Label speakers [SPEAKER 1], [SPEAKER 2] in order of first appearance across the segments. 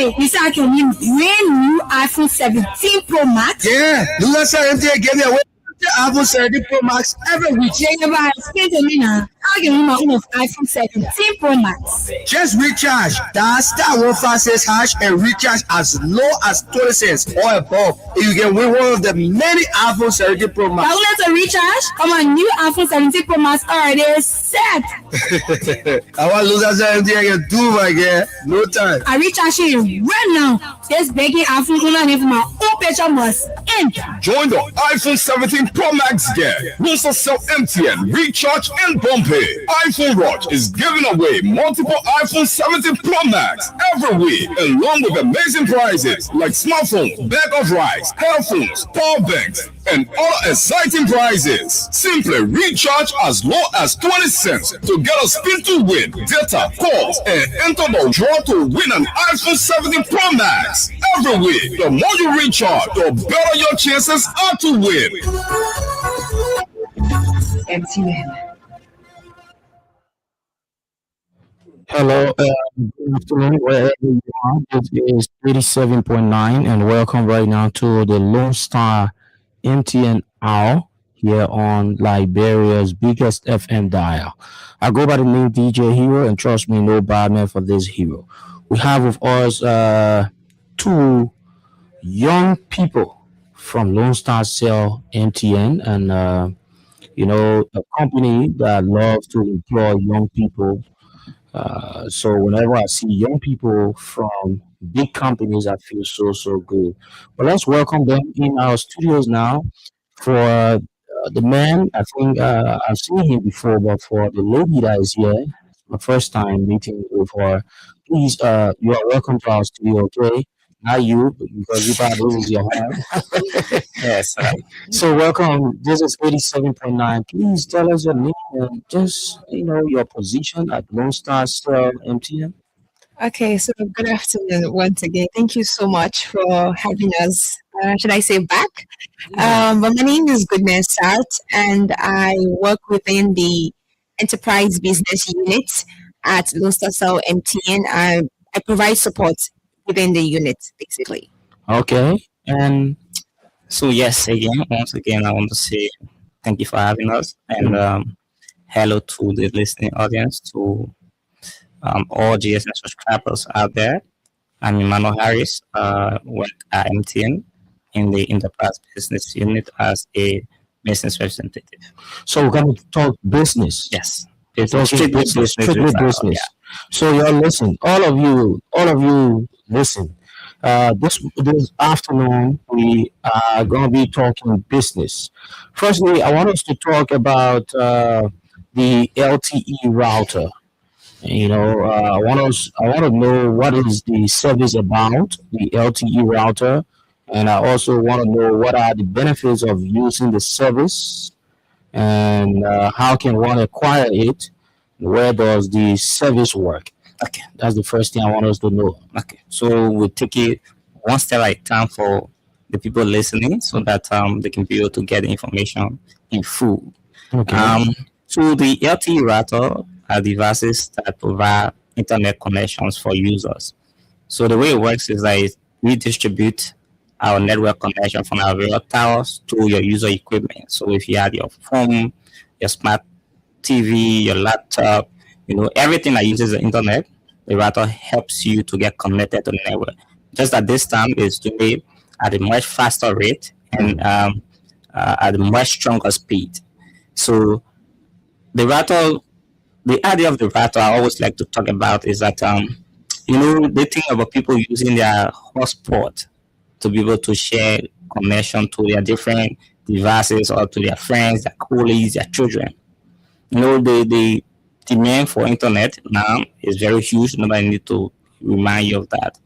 [SPEAKER 1] Okay, you said I can win brand new iPhone 17 Pro Max?
[SPEAKER 2] Yeah, Lonestar Mtn gave me away the iPhone 17 Pro Max every week.
[SPEAKER 1] Yeah, but explain to me now. How can win my own of iPhone 17 Pro Max?
[SPEAKER 2] Just recharge *156# and recharge as low as 20 cents or above. You can win one of the many iPhone 17 Pro Max.
[SPEAKER 1] I want to recharge on my new iPhone 17 Pro Max already set.
[SPEAKER 2] I want Lonestar Mtn can do my girl. No time.
[SPEAKER 1] I recharge it right now. This begging iPhone owner for my own picture must end.
[SPEAKER 3] Join the iPhone 17 Pro Max gang. Lonestar Mtn recharge and bump it. iPhone Watch is giving away multiple iPhone 17 Pro Max every week, along with amazing prizes like smartphones, bag of rice, headphones, power banks, and other exciting prizes. Simply recharge as low as 20 cents to get a spin to win, data, calls, and enter the draw to win an iPhone 17 Pro Max every week. The more you recharge, the better your chances are to win.
[SPEAKER 4] MTN.
[SPEAKER 5] Hello, good afternoon, wherever you are. This is 87.9, and welcome right now to the Lonestar Mtn Hour here on Liberia's biggest FM dial. I go by the name DJ Hero, and trust me, no bad man for this hero. We have with us two young people from Lonestar Mtn, and a company that loves to employ young people. So whenever I see young people from big companies, I feel so good. But let's welcome them in our studios now. For the man, I think I've seen him before, but for the lady that is here, it's my first time meeting with her. Please, you are welcome to our studio, okay? Not you, because you thought this is your home. Yes. So welcome. This is 87.9. Please tell us your name and just, your position at Lonestar Mtn.
[SPEAKER 4] Okay, so good afternoon once again. Thank you so much for having us. Should I say back? But my name is Goodman Sart, and I work within the enterprise business unit at Lonestar Mtn. I provide support within the unit, basically.
[SPEAKER 5] Okay. And
[SPEAKER 6] So yes, once again, I want to say thank you for having us, and hello to the listening audience, to all GSN subscribers out there. I'm Emmanuel Harris, work at MTN in the enterprise business unit as a business representative.
[SPEAKER 5] so we're going to talk business.
[SPEAKER 6] Yes,
[SPEAKER 5] Strictly business.
[SPEAKER 6] Yeah.
[SPEAKER 5] So y'all listen, all of you listen. This afternoon we are going to be talking business. Firstly, I want us to talk about the LTE router. I want to know what is the service about, the LTE router, and I also want to know what are the benefits of using the service, and how can one acquire it. Where does the service work?
[SPEAKER 6] Okay.
[SPEAKER 5] That's the first thing I want us to know.
[SPEAKER 6] Okay. So we'll take it one step at a time for the people listening, so that they can be able to get the information in full.
[SPEAKER 5] Okay.
[SPEAKER 6] So the LTE router are devices that provide internet connections for users. So the way it works is that we distribute our network connection from our real towers to your user equipment. So if you have your phone, your smart TV, your laptop, everything that uses the internet, the router helps you to get connected to the network. Just that this time is doing it at a much faster rate and at a much stronger speed. So the idea of the router I always like to talk about is that they think about people using their hotspot to be able to share connection to their different devices or to their friends, their colleagues, their children. The demand for internet now is very huge. Nobody need to remind you of that.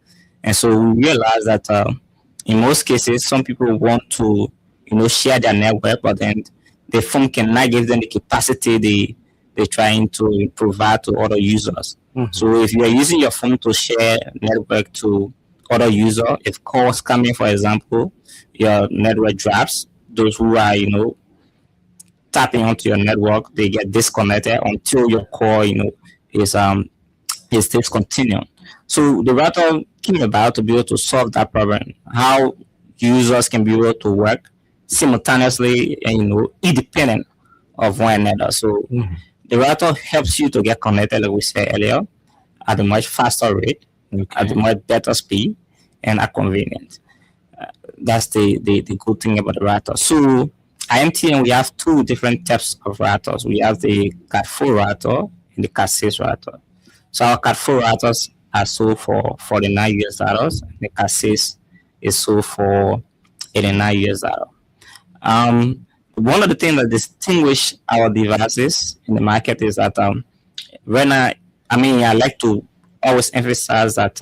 [SPEAKER 6] And so we realize that in most cases, some people want to, share their network, but then the phone cannot give them the capacity they're trying to provide to other users.
[SPEAKER 5] Mhm.
[SPEAKER 6] So if you are using your phone to share network to other users, if calls coming, for example, your network drops. Those who are, tapping onto your network, they get disconnected until your call, is still continuing. So the router came about to be able to solve that problem. How users can be able to work simultaneously and independent of one another. So the router helps you to get connected, like we said earlier, at a much faster rate, at a much better speed, and at convenient. That's the good thing about the router. So at MTN, we have two different types of routers. We have the Cat4 router and the Cat6 router. So our Cat4 routers are sold for $49. And the Cat6 is sold for $89. One of the things that distinguish our devices in the market is that I like to always emphasize that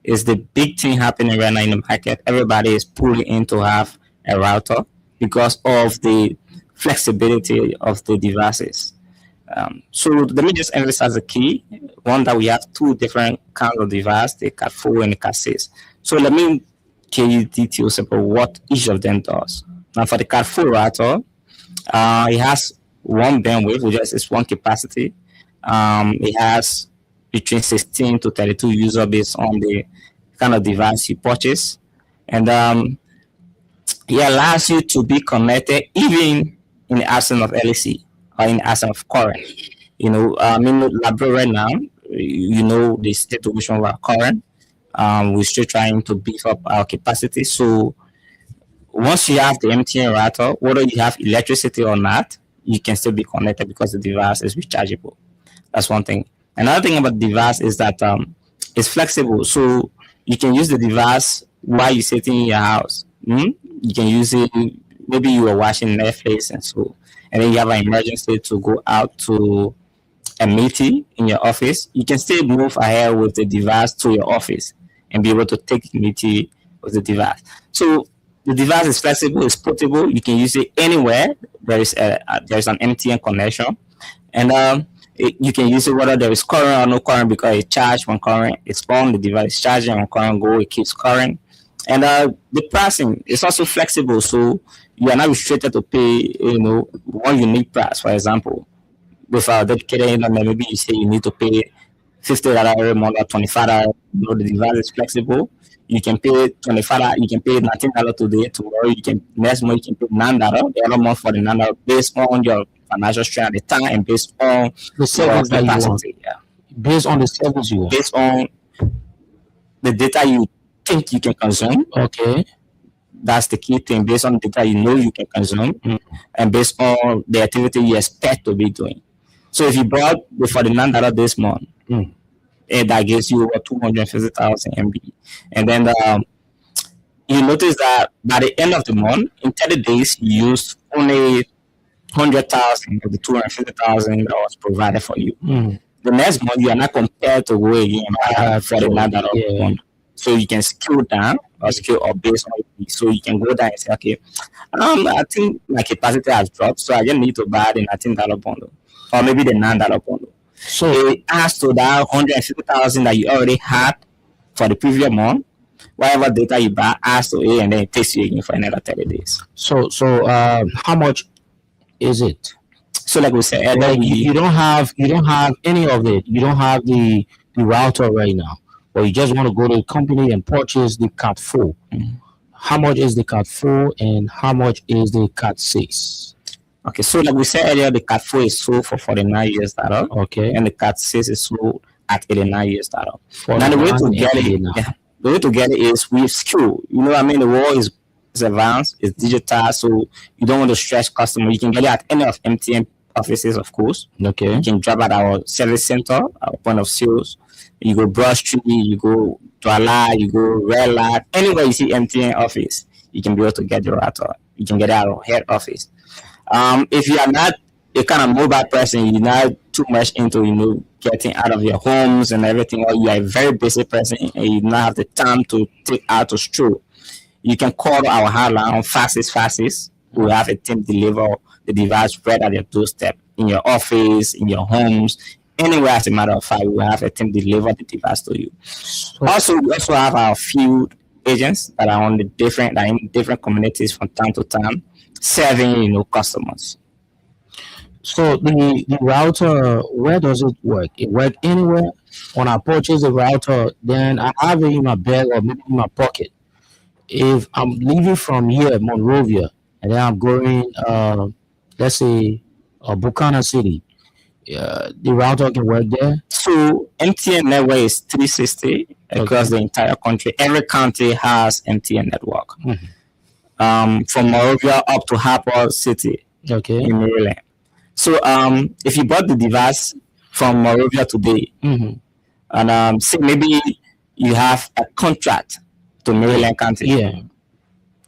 [SPEAKER 6] is the big thing happening right now in the market. Everybody is pulling in to have a router because of the flexibility of the devices. So let me just emphasize the key one, that we have two different kinds of devices, the Cat4 and the Cat6. So let me give you details about what each of them does. Now for the Cat4 router, it has one bandwidth, which is one capacity. It has between 16 to 32 users based on the kind of device you purchase. And it allows you to be connected even in the absence of LEC or in the absence of current. In the library right now, the state of which one we are current. We're still trying to beef up our capacity. So once you have the MTN router, whether you have electricity or not, you can still be connected because the device is rechargeable. That's one thing. Another thing about the device is that it's flexible. So you can use the device while you're sitting in your house. You can use it, maybe you are watching Netflix and then you have an emergency to go out to a meeting in your office. You can still move ahead with the device to your office and be able to take the meeting with the device. So the device is flexible, it's portable. You can use it anywhere. There's an MTN connection, and you can use it whether there is current or no current, because it charges when current is on. The device is charging when current go. It keeps current, and the pricing is also flexible. So you are not restricted to pay, one unique price. For example, with our dedicated internet, maybe you say you need to pay $50 every month or $25. The device is flexible. You can pay $25. You can pay $19 today. Tomorrow, next month you can pay $9. The other month for the $9 based on your financial strength at the time and based on
[SPEAKER 5] the service that you want.
[SPEAKER 6] Yeah.
[SPEAKER 5] Based on the service you want.
[SPEAKER 6] Based on the data you think you can consume.
[SPEAKER 5] Okay.
[SPEAKER 6] That's the key thing. Based on the data you can consume, and based on the activity you expect to be doing. So if you bought for the $9 this month, that gives you over 250,000 MB. And then you notice that by the end of the month, in 30 days, you used only 100,000 of the 250,000 that was provided for you. The next month, you are not compelled to go again for the $9 month. So you can scale down or scale up based on it. So you can go down and say, okay, I think my capacity has dropped, so I just need to buy the $19 bundle or maybe the $9 bundle. So it adds to that 150,000 that you already had for the previous month. Whatever data you buy adds to it, and then it takes you again for another 30 days.
[SPEAKER 5] So how much is it?
[SPEAKER 6] So like we said,
[SPEAKER 5] you don't have any of it. You don't have the router right now, or you just want to go to the company and purchase the Cat4. How much is the Cat4 and how much is the Cat6?
[SPEAKER 6] Okay, so like we said earlier, the Cat4 is sold for $49.
[SPEAKER 5] Okay.
[SPEAKER 6] And the Cat6 is sold at $89. Now the way to get it, the way to get it is with skill. The world is advanced, it's digital, so you don't want to stress customers. You can get it at any of MTN offices, of course.
[SPEAKER 5] Okay.
[SPEAKER 6] You can drop at our service center, our point of sales. You go Broad Street, you go Douala, you go Red Light, anywhere you see MTN office, you can be able to get the router. You can get it at our head office. If you are not a kind of mobile person, you're not too much into getting out of your homes and everything, or you are a very busy person and you don't have the time to take out to stroll, you can call our hotline on fastest. We have a team deliver the device right at your doorstep, in your office, in your homes, anywhere. As a matter of fact, we have a team deliver the device to you. Also, we also have our field agents that are in different communities from time to time, serving customers.
[SPEAKER 5] So the router, where does it work? It work anywhere. When I purchase a router, then I have it in my bag or maybe in my pocket. If I'm leaving from here, Monrovia, and then I'm going, let's say, Buchanan City, the router can work there.
[SPEAKER 6] So MTN network is 360 across the entire country. Every county has MTN network. From Monrovia up to Harper City in Maryland. So if you bought the device from Monrovia today, and say maybe you have a contract to Maryland County,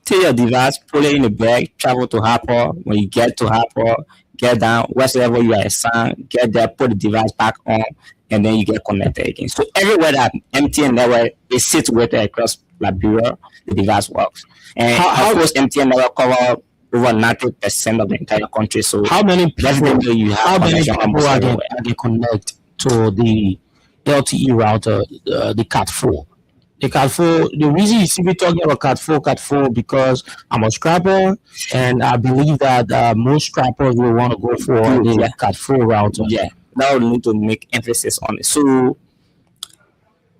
[SPEAKER 6] take your device, put it in a bag, travel to Harper. When you get to Harper, get down, wherever you are assigned, get there, put the device back on, and then you get connected again. So everywhere that MTN network is situated across Liberia, the device works. And of course, MTN network cover over 90% of the entire country. So
[SPEAKER 5] how many people
[SPEAKER 6] you have?
[SPEAKER 5] How many people are they connect to the LTE router, the Cat4? The Cat4. The reason you see me talking about Cat4 because I'm a scrapper, and I believe that most scrappers will want to go for the Cat4 router.
[SPEAKER 6] Yeah, now we need to make emphasis on it. So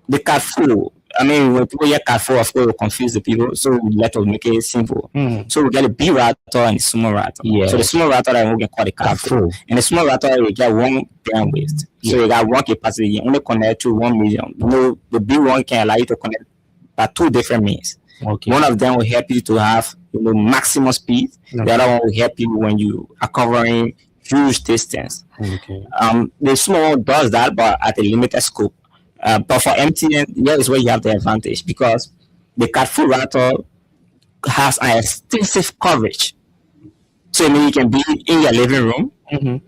[SPEAKER 6] the Cat4. I mean, when people hear Cat4, of course, will confuse the people. So let us make it simple. So we get a B router and a small router. So the small router that we can call the Cat4. And the small router, we get one bandwidth. So you got one capacity. You only connect to 1 million. You know, the B1 can allow you to connect by two different means. One of them will help you to have maximum speed. The other one will help you when you are covering huge distance. The small does that, but at a limited scope. But for MTN, here is where you have the advantage because the Cat4 router has an extensive coverage. So I mean, you can be in your living room, and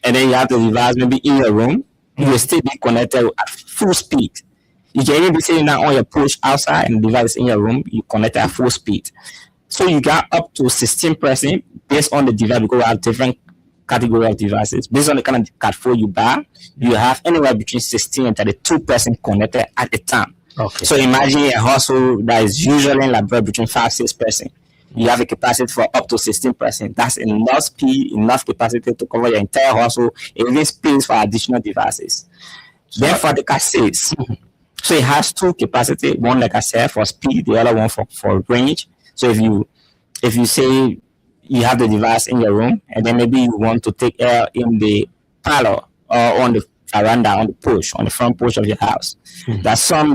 [SPEAKER 6] then you have the device maybe in your room. You will still be connected at full speed. You can even be sitting down on your porch outside and the device in your room. You connect at full speed. So you got up to 16% based on the device because we have different category of devices. Based on the kind of Cat4 you buy, you have anywhere between 16 and 32% connected at a time. So imagine a household that is usually in like between 5-6%. You have a capacity for up to 16%. That's enough speed, enough capacity to cover your entire household, even space for additional devices. Then for the Cat6, so it has two capacity, one like I said for speed, the other one for range. So if you say you have the device in your room, and then maybe you want to take air in the parlor or on the veranda, on the porch, on the front porch of your house. There's some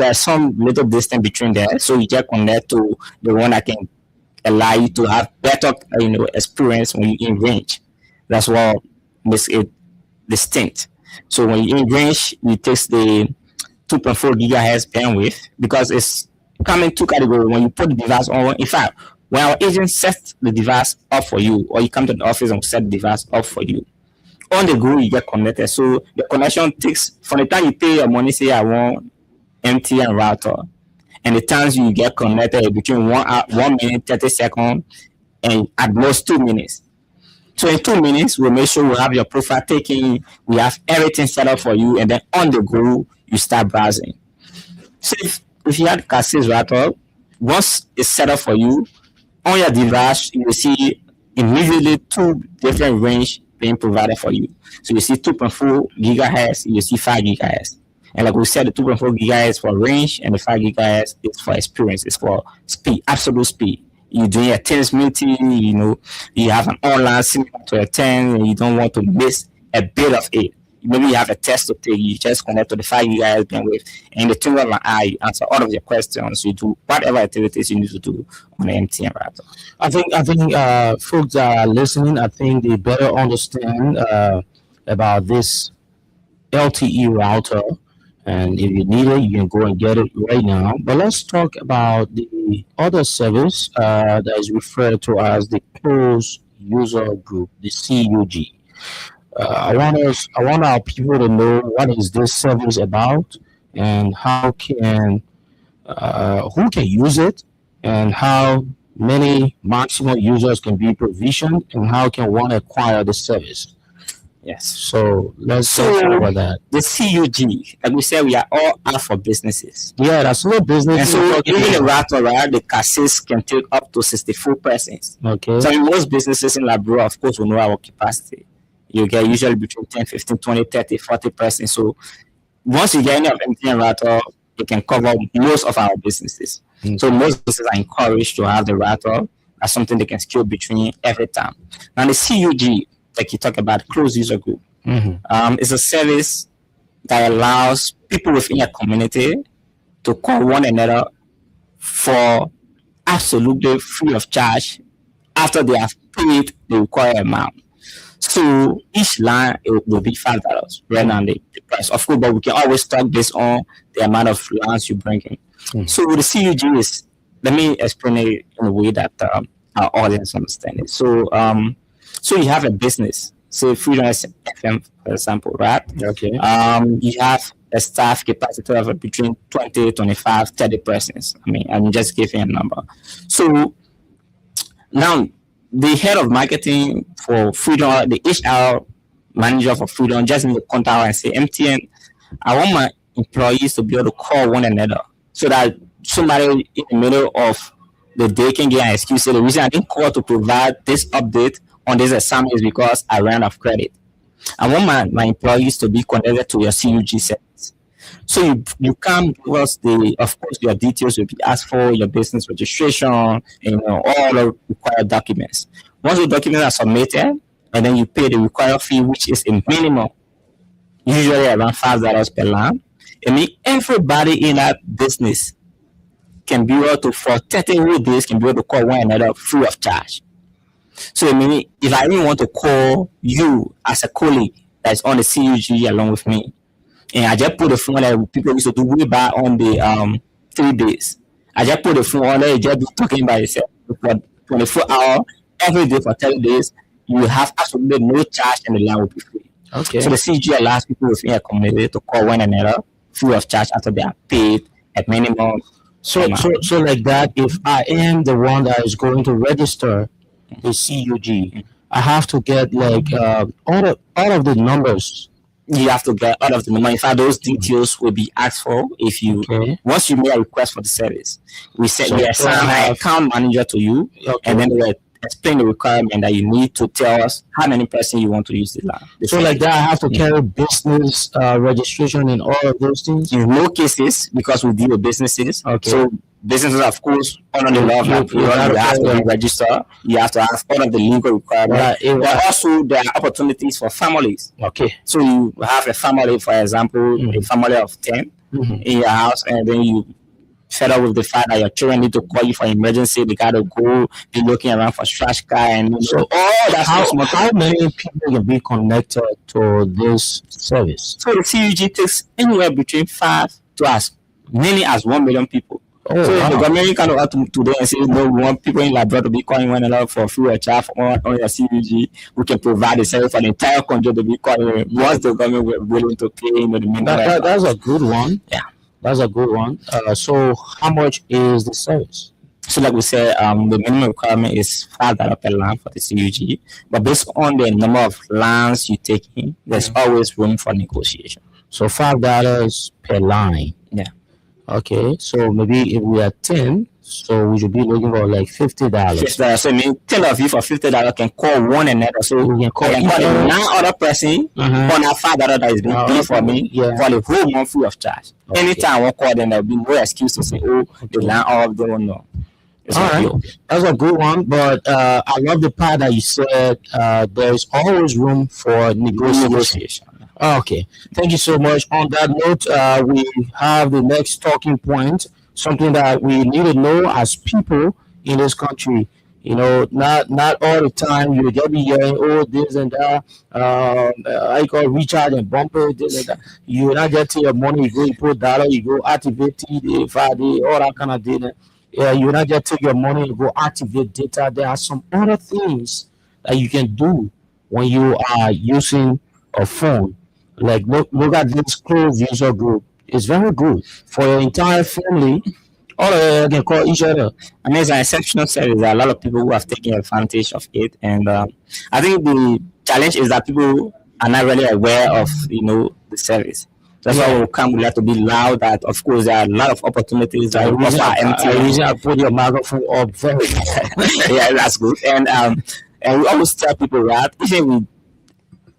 [SPEAKER 6] little distance between there, so you just connect to the one that can allow you to have better, experience when you're in range. That's what makes it distinct. So when you're in range, you take the 2.4 gigahertz bandwidth because it's coming two categories. When you put the device on, in fact, when our agent sets the device up for you, or you come to the office and set the device up for you, on the go you get connected. So the connection takes from the time you pay your money, say I want MTN router, and the times you get connected between 1 minute 30 seconds and at most 2 minutes. So in 2 minutes, we'll make sure we have your profile taken, we have everything set up for you, and then on the go you start browsing. So if you had Cat6 router, once it's set up for you, on your device, you will see immediately two different range being provided for you. So you see 2.4 gigahertz, you see 5 gigahertz. And like we said, the 2.4 gigahertz for range and the 5 gigahertz is for experience, it's for speed, absolute speed. You're doing a Teams meeting, you have an online similar to a 10, and you don't want to miss a bit of it. Maybe you have a test to take, you just connect to the 5 gigahertz bandwidth, and the twinkle of an eye, you answer all of your questions, you do whatever activities you need to do on the MTN router.
[SPEAKER 5] I think folks that are listening, I think they better understand about this LTE router, and if you need it, you can go and get it right now. But let's talk about the other service that is referred to as the closed user group, the CUG. I want our people to know what is this service about and how can who can use it and how many maximum users can be provisioned and how can one acquire the service.
[SPEAKER 6] Yes.
[SPEAKER 5] So let's talk about that.
[SPEAKER 6] The CUG, like we said, we are all out for businesses.
[SPEAKER 5] Yeah, that's no business.
[SPEAKER 6] And so even the router, right, the Cat6 can take up to 64 persons.
[SPEAKER 5] Okay.
[SPEAKER 6] So in most businesses in Liberia, of course, we know our capacity. You get usually between 10, 15, 20, 30, 40%. So once you get any of MTN router, it can cover most of our businesses. So most businesses are encouraged to have the router. That's something they can scale between every time. Now the CUG, like you talk about, closed user group, is a service that allows people within a community to call one another for absolutely free of charge after they have paid the required amount. So each line it will be $5 right now the price. Of course, but we can always talk based on the amount of lines you bring in. So the CUG is, let me explain it in a way that our audience understand it. So so you have a business, say Freedom FM, for example, right?
[SPEAKER 5] Okay.
[SPEAKER 6] You have a staff capacity of between 20, 25, 30 persons. I mean, I'm just giving a number. So now the head of marketing for Freedom, the HR manager for Freedom, just need to contact and say, MTN, I want my employees to be able to call one another so that somebody in the middle of the day can get an excuse. So the reason I didn't call to provide this update on this assignment is because I ran out of credit. I want my employees to be connected to your CUG service. So you can give us of course, your details will be asked for, your business registration, all the required documents. Once the documents are submitted, and then you pay the required fee, which is a minimum, usually around $5 per line. I mean, everybody in that business can be able to, for 30 whole days, can be able to call one another free of charge. So I mean, if I even want to call you as a colleague that's on the CUG along with me, and I just put the phone that people used to do way back on the 3 days. I just put the phone on there, you just be talking by yourself for 24 hours every day for 30 days. You will have absolutely no charge and the line will be free.
[SPEAKER 5] Okay.
[SPEAKER 6] So the CUG allows people within a community to call one another free of charge after they are paid at minimum.
[SPEAKER 5] So like that, if I am the one that is going to register the CUG, I have to get like all of the numbers.
[SPEAKER 6] You have to get out of the number. In fact, those details will be asked for if you once you make a request for the service. We assign an account manager to you, and then we explain the requirement that you need to tell us how many persons you want to use the line.
[SPEAKER 5] So like that, I have to carry business registration and all of those things.
[SPEAKER 6] In no cases, because we deal with businesses. So businesses, of course, under the law, you have to be registered. You have to have all of the legal requirements. But also, there are opportunities for families.
[SPEAKER 5] Okay.
[SPEAKER 6] So you have a family, for example, a family of 10 in your house, and then you fed up with the fact that your children need to call you for emergency. They got to go be looking around for trash car and so all that.
[SPEAKER 5] How many people can be connected to this service?
[SPEAKER 6] So the CUG takes anywhere between 5 to as many as 1 million people. So the government kind of have to today and say, no, we want people in Labrador to be calling one another for free of charge on your CUG. We can provide the service for the entire country to be calling once the government were willing to pay.
[SPEAKER 5] That's a good one.
[SPEAKER 6] Yeah.
[SPEAKER 5] That's a good one. So how much is the service?
[SPEAKER 6] So like we said, the minimum requirement is $5 per line for the CUG. But based on the number of lines you take in, there's always room for negotiation.
[SPEAKER 5] So $5 per line.
[SPEAKER 6] Yeah.
[SPEAKER 5] Okay. So maybe if we are 10, so we should be looking for like $50.
[SPEAKER 6] $50. So I mean, 10 of you for $50 can call one another. So
[SPEAKER 5] we can call
[SPEAKER 6] the 9 other person on that $5 that is being paid for me for the whole month free of charge. Anytime I want to call them, there will be no excuse to say, oh, the line all of them will know.
[SPEAKER 5] All right. That's a good one. But I love the part that you said there is always room for negotiation. Okay. Thank you so much. On that note, we have the next talking point, something that we need to know as people in this country. You know, not all the time you just be hearing, oh, this and that. I call recharge and bumper, this and that. You not just take your money, you go, you put dollar, you go activate TD, Friday, all that kind of data. Yeah, you not just take your money, you go activate data. There are some other things that you can do when you are using a phone. Like look at this closed user group. It's very good for your entire family. All of them can call each other.
[SPEAKER 6] And it's an exceptional service. There are a lot of people who have taken advantage of it. And I think the challenge is that people are not really aware of, the service. That's why we have to be loud. That of course there are a lot of opportunities that we offer MTN.
[SPEAKER 5] I put your microphone up very
[SPEAKER 6] yeah, that's good. And we always tell people that even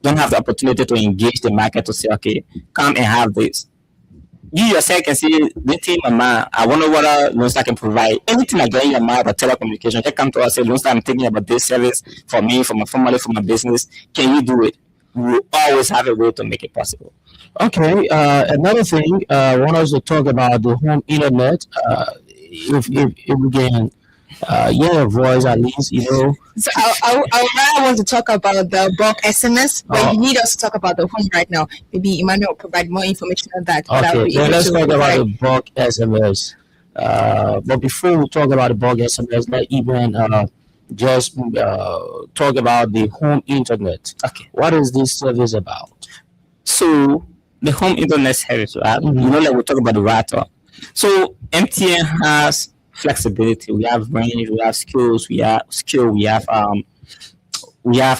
[SPEAKER 6] don't have the opportunity to engage the market to say, okay, come and have this. You yourself can see the team, man. I wonder what Lonestar can provide. Anything I get in your mind about telecommunication, just come to us, say, Lonestar, I'm thinking about this service for me, for my family, for my business. Can you do it? We will always have a way to make it possible.
[SPEAKER 5] Okay. Another thing, I want us to talk about the home internet. If we can hear your voice at least,
[SPEAKER 4] So I want to talk about the bulk SMS, but you need us to talk about the home right now. Maybe Emmanuel will provide more information on that.
[SPEAKER 5] Okay, then let's talk about the bulk SMS. But before we talk about the bulk SMS, let's even just talk about the home internet.
[SPEAKER 6] Okay.
[SPEAKER 5] What is this service about?
[SPEAKER 6] So the home internet service, right? Like we talk about the router. So MTN has flexibility. We have range. We have skills. We have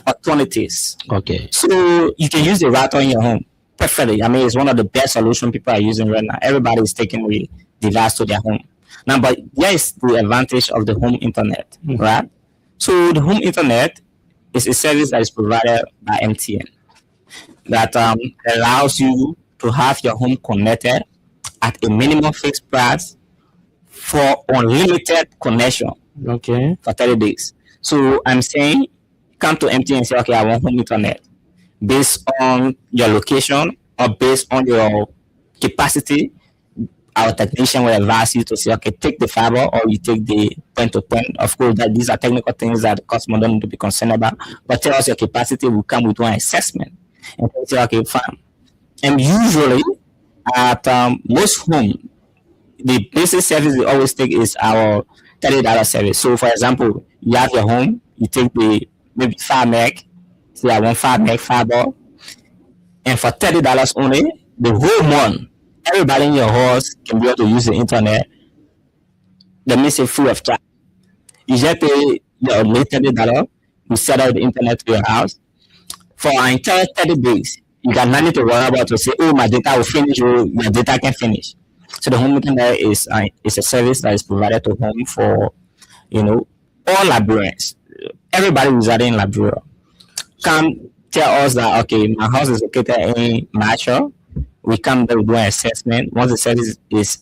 [SPEAKER 6] opportunities.
[SPEAKER 5] Okay.
[SPEAKER 6] So you can use the router in your home perfectly. I mean, it's one of the best solutions people are using right now. Everybody is taking the device to their home now. But there is the advantage of the home internet, right? So the home internet is a service that is provided by MTN that allows you to have your home connected at a minimum fixed price for unlimited connection.
[SPEAKER 5] Okay.
[SPEAKER 6] For 30 days. So I'm saying, come to MTN and say, okay, I want home internet based on your location or based on your capacity. Our technician will advise you to say, okay, take the fiber or you take the 10 to 10. Of course, that these are technical things that the customer don't need to be concerned about. But tell us your capacity will come with one assessment. And say, okay, fine. And usually at most home, the basic service we always take is our $30 service. So for example, you have your home, you take the maybe 5 meg, say I want 5 meg fiber, and for $30 only, the whole month, everybody in your house can be able to use the internet. That means it's free of charge. You just pay your $30, you set up the internet to your house. For our entire 30 days, you got nothing to worry about to say, oh, my data will finish, or my data can finish. So the home internet is a service that is provided to home for, all Liberians. Everybody residing in Liberia come tell us that, okay, my house is located in Metro. We come there, we do an assessment. Once the service is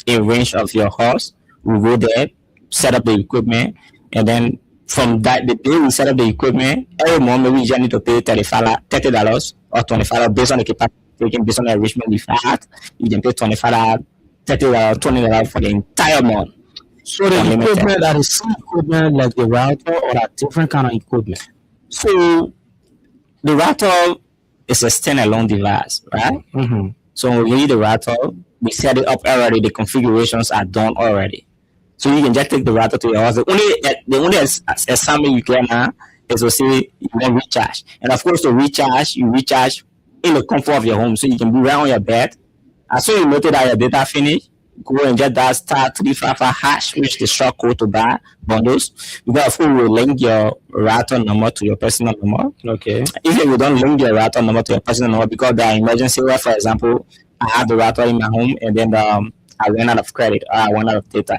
[SPEAKER 6] in range of your house, we go there, set up the equipment, and then from that, the day we set up the equipment, every month maybe you just need to pay $30 or $25 based on the capacity. Based on the enrichment you've had, you can pay $25, $30, $20 for the entire month.
[SPEAKER 5] So the equipment that is same equipment like the router or a different kind of equipment?
[SPEAKER 6] So the router is a standalone device, right?
[SPEAKER 5] Mm-hmm.
[SPEAKER 6] So you need the router, we set it up already, the configurations are done already. So you can just take the router to your house. The only assignment you can now is to say you want recharge. And of course to recharge, you recharge in the comfort of your home. So you can be right on your bed. As soon as you notice that your data finished, go and just that *355# which is the short code to buy bundles. Because of course you will link your router number to your personal number.
[SPEAKER 5] Okay.
[SPEAKER 6] If you don't link your router number to your personal number because there are emergency where, for example, I have the router in my home and then I ran out of credit or I ran out of data.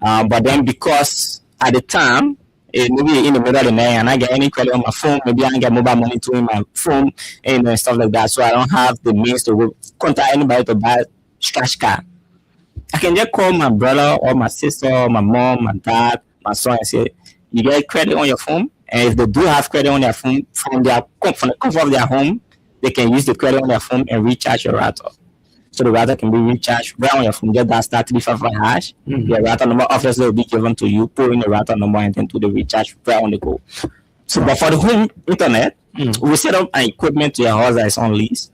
[SPEAKER 6] But then because at the time, maybe in the middle of the night and I get any credit on my phone, maybe I get mobile money to in my phone and stuff like that. So I don't have the means to contact anybody to buy scratch card. I can just call my brother or my sister or my mom, my dad, my son and say, you get credit on your phone? And if they do have credit on their phone, from the comfort of their home, they can use the credit on their phone and recharge your router. So the router can be recharged right on your phone. Get that *355#. Your router number obviously will be given to you. Put in the router number and then do the recharge right on the go. So, but for the home internet, we set up an equipment to your house that is on lease.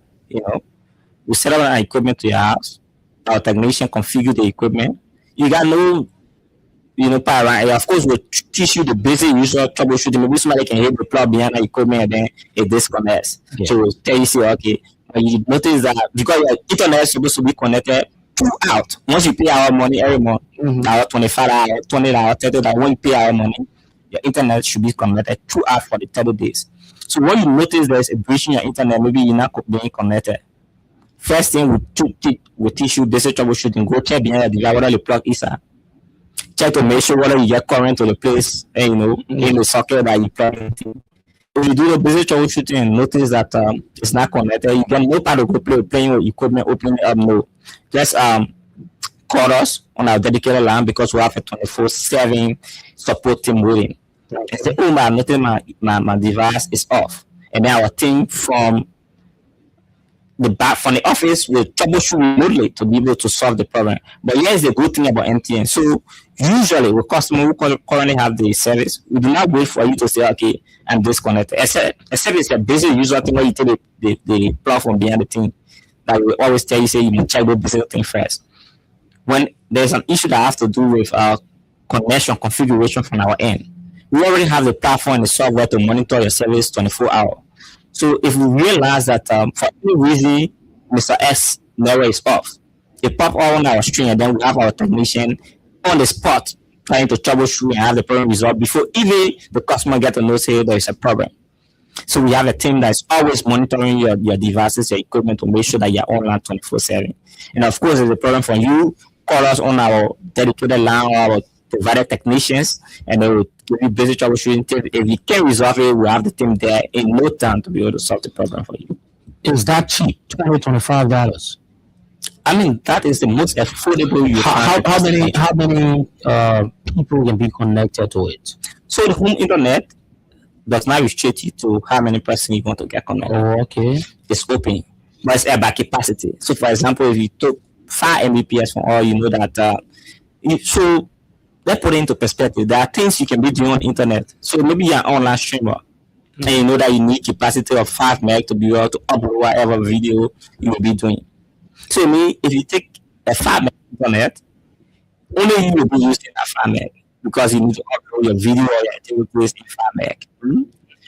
[SPEAKER 6] We set up an equipment to your house. Our technician configure the equipment. You got no, power. And of course, we'll teach you the basic usual troubleshooting. Maybe somebody can hit the plug behind the equipment and then it disconnects. Yeah. So we'll tell you, okay. You notice that because your internet is supposed to be connected throughout. Once you pay our money every month, our $25, $20, $30, when you pay our money, your internet should be connected throughout for the 30 days. So when you notice there's a breach in your internet, maybe you're not being connected. First thing we teach you basic troubleshooting. Go check behind the device whether the plug is out. Check to make sure whether you get current to the place, in the socket that you plug into. if you do the basic troubleshooting and notice that it's not connected, you can no part of go playing your equipment, opening up. No, just call us on our dedicated line because we have a 24/7 support team waiting. And say, oh, I noticed my device is off, and then our team from the office will troubleshoot remotely to be able to solve the problem. But here's the good thing about MTN. So usually with customers who currently have the service, we do not wait for you to say, okay, I'm disconnected. Except it's a basic user thing where you take the platform behind the thing. That we always tell you, say you must check the basic thing first. When there's an issue that has to do with our connection configuration from our end, we already have the platform and the software to monitor your service 24 hours. So if we realize that for any reason Mr. S network is off, it pop on our screen, and then we have our technician on the spot trying to troubleshoot and have the problem resolved before even the customer get to know say there is a problem. So we have a team that's always monitoring your devices, your equipment to make sure that you're online 24/7. And of course, if there's a problem for you, call us on our dedicated line, our provided technicians, and they will give you basic troubleshooting. If you can resolve it, we have the team there in no time to be able to solve the problem for you.
[SPEAKER 5] Is that cheap? $25.
[SPEAKER 6] I mean, that is the most affordable you
[SPEAKER 5] How many people can be connected to it?
[SPEAKER 6] So the home internet does not restrict you to how many persons you want to get connected.
[SPEAKER 5] Oh, okay.
[SPEAKER 6] It's open, but it's by capacity. So for example, if you took 5 Mbps from all, you know that so let's put it into perspective. There are things you can be doing on the internet. So maybe you're an online streamer, and you know that you need capacity of 5 meg to be able to upload whatever video you will be doing. So if you take a 5 meg internet, only you will be using that 5 meg because you need to upload your video or your activities in 5 meg.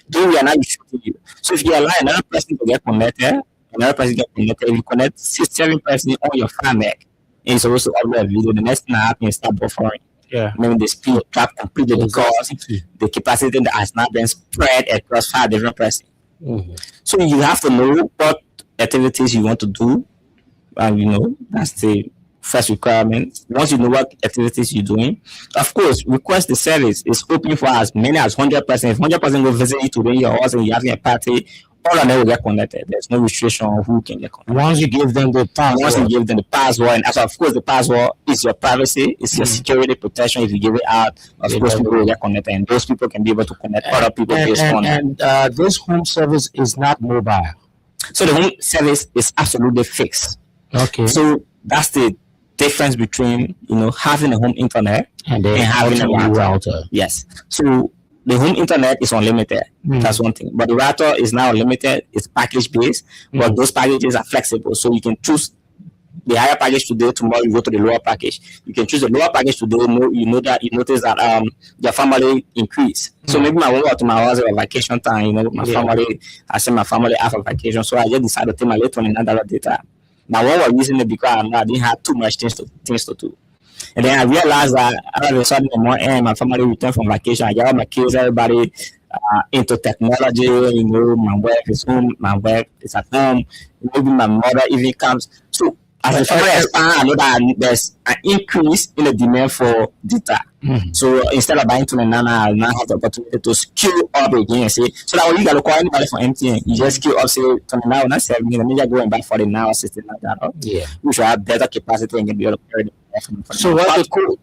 [SPEAKER 6] Then we are not shooting you. So if you allow another person to get connected, if you connect 6-7 persons on your 5 meg, and you're supposed to upload a video, the next thing that happens is start buffering.
[SPEAKER 5] Yeah.
[SPEAKER 6] Maybe the speed drop completely because the capacity that has not been spread across 5 different persons. So you have to know what activities you want to do, and that's the first requirement. Once you know what activities you're doing, of course, request the service is open for as many as 100%. If 100% will visit you today, your house, and you're having a party, all of them will get connected. There's no restriction on who can get connected.
[SPEAKER 5] Once you give them the password,
[SPEAKER 6] and also, of course, the password is your privacy, it's your security protection. If you give it out, of course, people will get connected, and those people can be able to connect other people based on.
[SPEAKER 5] And this home service is not mobile.
[SPEAKER 6] So the home service is absolutely fixed.
[SPEAKER 5] Okay.
[SPEAKER 6] So that's the difference between having a home internet and having a router. Yes. So the home internet is unlimited. That's one thing. But the router is now unlimited. It's package based, but those packages are flexible. So you can choose the higher package today. Tomorrow you go to the lower package. You can choose the lower package today. You notice that your family increase. So maybe I went out to my house on vacation time. Family. I send my family after vacation. So I just decided to take my late $29 data. Now when we're using it because I didn't have too much things to do. And then I realized that all of a sudden, the morning, my family returned from vacation. I got all my kids, everybody into technology. My wife is home. My wife is at home. Maybe my mother even comes. So as the family expands, I know that there's an increase in the demand for data. So instead of buying $29, I now have the opportunity to scale up again and say, so that when you got to call anybody for MTN, you just scale up, say $29, not $70. Let me just go and buy $49 or $69.
[SPEAKER 5] Yeah.
[SPEAKER 6] We should have better capacity and can be able to carry the.
[SPEAKER 5] So what's the code?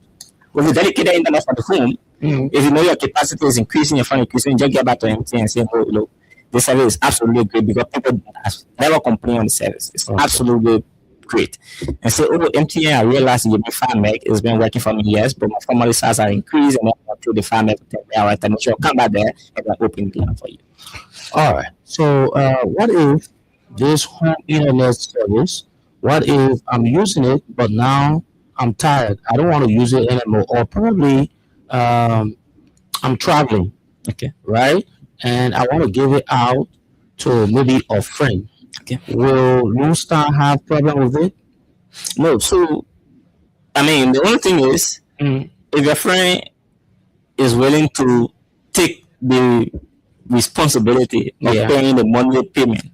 [SPEAKER 6] With the dedicated internet for the home, if you know your capacity is increasing, your phone increasing, just get back to MTN and say, oh, look, this service is absolutely great because people never complain on the service. It's absolutely great. And say, oh, MTN, I realized you give me 5 meg. It's been working for me years, but my family size are increased, and then until the 5 meg to 10 hours, and sure come back there and then open the line for you.
[SPEAKER 5] All right. So what if this home internet service? What if I'm using it, but now I'm tired. I don't want to use it anymore. Or probably I'm traveling.
[SPEAKER 6] Okay.
[SPEAKER 5] Right? And I want to give it out to maybe a friend.
[SPEAKER 6] Okay.
[SPEAKER 5] Will Lonestar have problem with it?
[SPEAKER 6] No. So, I mean, the only thing is, if your friend is willing to take the responsibility of paying the monthly payment,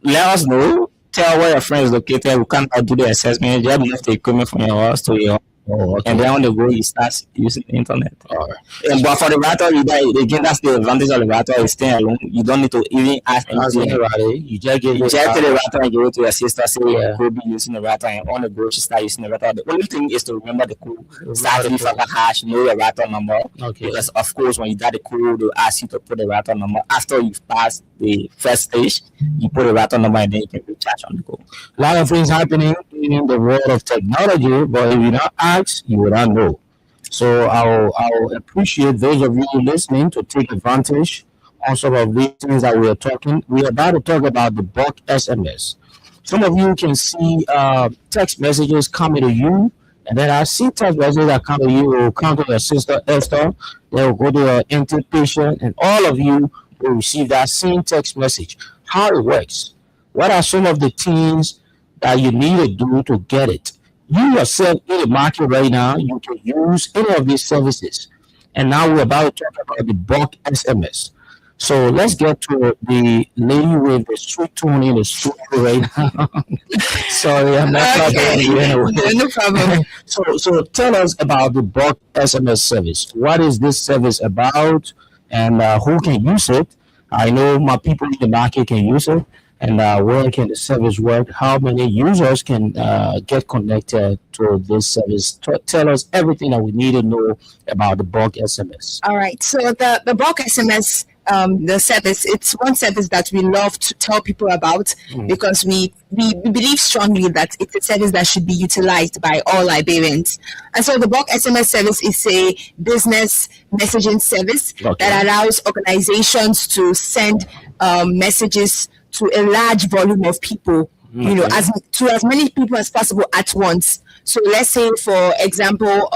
[SPEAKER 6] let us know. Tell where your friend is located. We come out do the assessment. You have enough the equipment from your house to your
[SPEAKER 5] Oh, okay.
[SPEAKER 6] And then on the go, you start using the internet.
[SPEAKER 5] All right.
[SPEAKER 6] But for the router, again, that's the advantage of the router. Is staying alone. You don't need to even ask anything.
[SPEAKER 5] Anybody. You just get
[SPEAKER 6] You just to the router and give it to your sister. Say,
[SPEAKER 5] Yeah.
[SPEAKER 6] go be using the router, and on the go, she start using the router. The only thing is to remember the code. Start with the hash, know your router number.
[SPEAKER 5] Okay.
[SPEAKER 6] Because of course, when you got the code, they'll ask you to put the router number. After you've passed the first stage, you put the router number, and then you can recharge on the go.
[SPEAKER 5] A lot of things happening in the world of technology, but if you don't ask, you will not know. So I'll appreciate those of you listening to take advantage on some of these things that we are talking. We are about to talk about the bulk SMS. Some of you can see text messages coming to you, and then I see text messages that come to you will come to your sister Esther. They will go to your empty patient, and all of you will receive that same text message. How it works? What are some of the things that you need to do to get it? You yourself in the market right now, you can use any of these services. And now we're about to talk about the bulk SMS. So let's get to the lady with the sweet tone in the studio right now. Sorry, I'm not talking to you anyway.
[SPEAKER 4] No problem.
[SPEAKER 5] So tell us about the bulk SMS service. What is this service about, and who can use it? I know my people in the market can use it. And where can the service work? How many users can get connected to this service? Tell us everything that we need to know about the bulk SMS.
[SPEAKER 4] All right. So the bulk SMS, the service, it's one service that we love to tell people about because we believe strongly that it's a service that should be utilized by all Liberians. And so the bulk SMS service is a business messaging service that allows organizations to send messages to a large volume of people, you know, as many people as possible at once. So let's say, for example,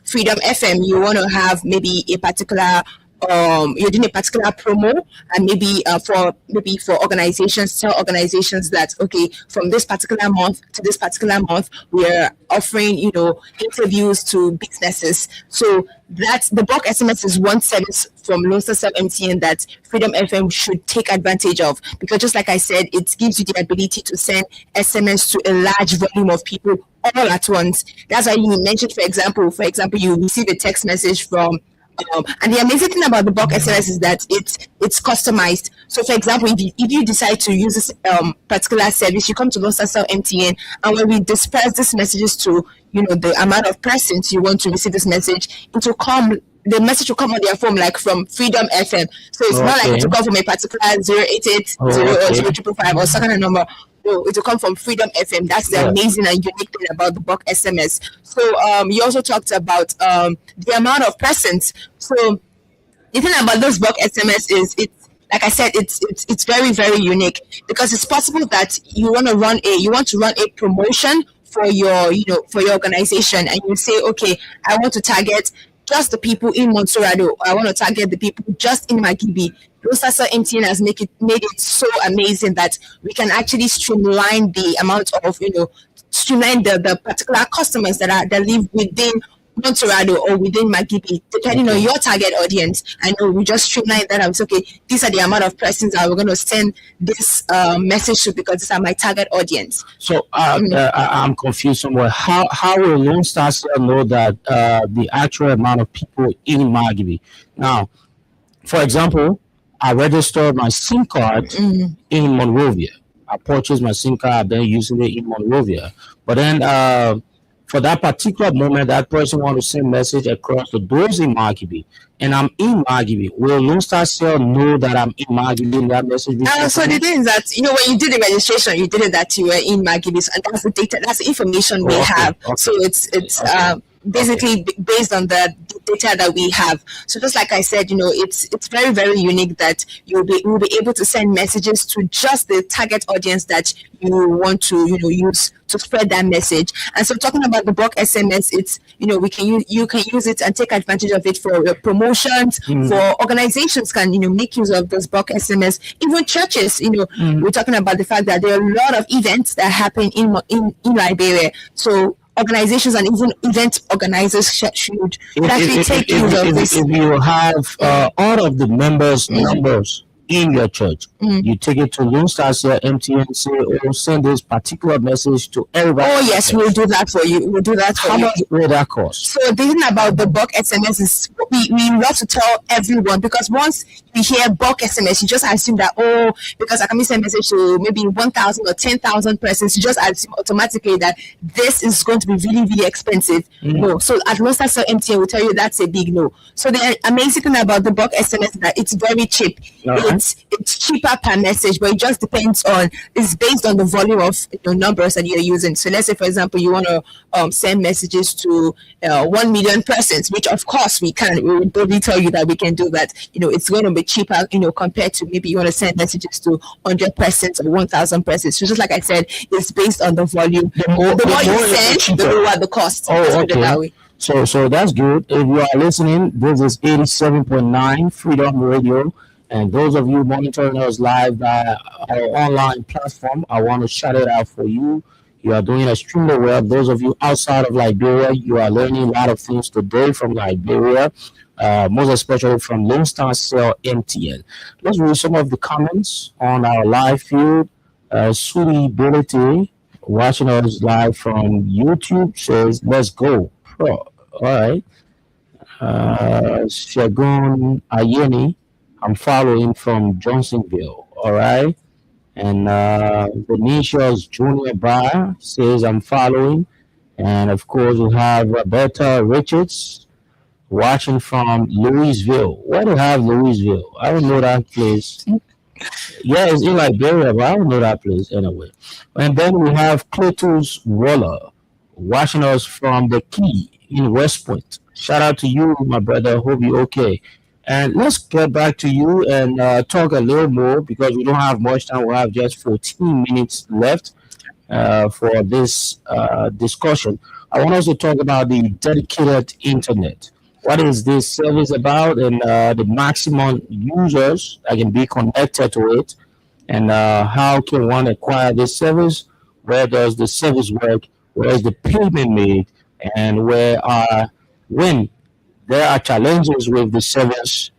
[SPEAKER 4] Freedom FM, you want to have maybe a particular you're doing a particular promo, and maybe for organizations, tell organizations that, okay, from this particular month to this particular month, we're offering, you know, interviews to businesses. So that's the bulk SMS is one service from Lonestar Mtn that Freedom FM should take advantage of, because just like I said, it gives you the ability to send SMS to a large volume of people all at once. That's why you mentioned, for example, you receive a text message from and the amazing thing about the bulk SMS is that it's customized. So, for example, if you decide to use this particular service, you come to Lonestar Mtn, and when we disperse these messages to, you know, the amount of persons you want to receive this message, it will come. The message will come on their phone, like from Freedom FM. So it's not like it will come from a particular 0880 or 0555 or second number. No, it will come from Freedom FM. That's the amazing and unique thing about the bulk SMS. So you also talked about the amount of persons. So the thing about those bulk SMS is like I said, it's very, very unique, because it's possible that you want to run a promotion for your organization, and you say, okay, I want to target just the people in Monserrado. I want to target the people just in Magibi. Lonestar Mtn has made it so amazing that we can actually streamline the amount of, streamline the particular customers that live within Monserrado or within Magibi, depending on your target audience. I know we just streamline that. I was okay, these are the amount of persons that we're going to send this message to, because these are my target audience.
[SPEAKER 5] So I'm confused somewhere. How will Lonestar know that the actual amount of people in Magibi? Now, for example, I registered my SIM card in Monrovia. I purchased my SIM card, then using it in Monrovia. But then for that particular moment, that person wants to send message across to those in Magibi, and I'm in Magibi. Will Lonestar know that I'm in Magibi in that message?
[SPEAKER 4] So the thing is that, when you did the registration, you did it that you were in Magibi, and that's the data, that's the information we have. Okay. So it's basically based on the data that we have. So just like I said, it's very, very unique that you'll be able to send messages to just the target audience that you want to use to spread that message. And so talking about the bulk SMS, it's you can use it and take advantage of it for your promotions. For organizations can make use of those bulk SMS. Even churches, we're talking about the fact that there are a lot of events that happen in Liberia. So organizations and even event organizers should actually take use of this.
[SPEAKER 5] If you have all of the members' numbers in your church. You take it to Lonestar MTN and say, oh, send this particular message to everybody.
[SPEAKER 4] Oh yes, we'll do that for you. We'll do that for
[SPEAKER 5] How
[SPEAKER 4] you.
[SPEAKER 5] much will that cost?
[SPEAKER 4] So the thing about the bulk SMS is we love to tell everyone, because once you hear bulk SMS, you just assume that, oh, because I can send a message to maybe 1,000 or 10,000 persons, you just assume automatically that this is going to be really, really expensive. No. So at Lonestar MTN will tell you that's a big no. So the amazing thing about the bulk SMS is that it's very cheap. It's cheaper per message, but it just depends on, it's based on the volume of numbers that you're using. So let's say, for example, you want to send messages to 1 million persons, which of course we can. We will boldly tell you that we can do that. It's going to be cheaper, compared to maybe you want to send messages to 100 persons or 1,000 persons. So just like I said, it's based on the volume. The more you send, the lower the cost.
[SPEAKER 5] Oh, okay. So that's good. If you are listening, this is 87.9 Freedom Radio. And those of you monitoring us live by our online platform, I want to shout it out for you. You are doing extremely well. Those of you outside of Liberia, you are learning a lot of things today from Liberia, most especially from Lonestar Mtn. Let's read some of the comments on our live feed. Suitability, watching us live from YouTube, says, let's go. Pro. All right. Shagun Ayeni, I'm following from Johnsonville. All right. And Venetia's Junior Bar says, I'm following. And of course, we have Roberta Richards watching from Louisville. Where do you have Louisville? I don't know that place. Yeah, it's in Liberia, but I don't know that place anyway. And then we have Cletus Waller watching us from the Key in West Point. Shout out to you, my brother. Hope you're okay. And let's get back to you and talk a little more, because we don't have much time. We have just 14 minutes left for this discussion. I want us to talk about the dedicated internet. What is this service about, and the maximum users that can be connected to it, and how can one acquire this service? Where does the service work? Where is the payment made? And when there are challenges with the service,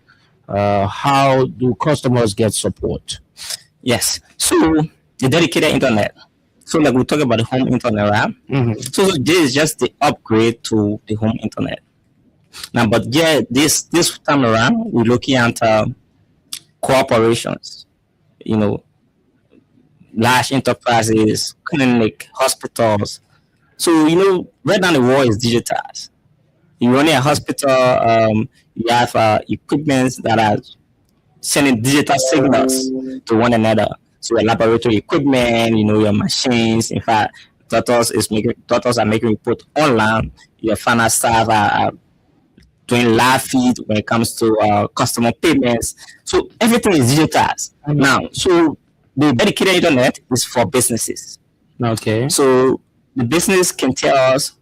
[SPEAKER 5] how do customers get support?
[SPEAKER 6] Yes. So the dedicated internet. So like we talk about the home internet, right? So this is just the upgrade to the home internet. Now, but yeah, this time around, we're looking at corporations, large enterprises, clinic, hospitals. So, right now the world is digitized. You run a hospital, you have equipment that are sending digital signals to one another. So your laboratory equipment, your machines. In fact, doctors are making report online. Your finance staff are doing live feed when it comes to customer payments. So everything is digitized now. So the dedicated internet is for businesses.
[SPEAKER 5] Okay.
[SPEAKER 6] So the business can tell us.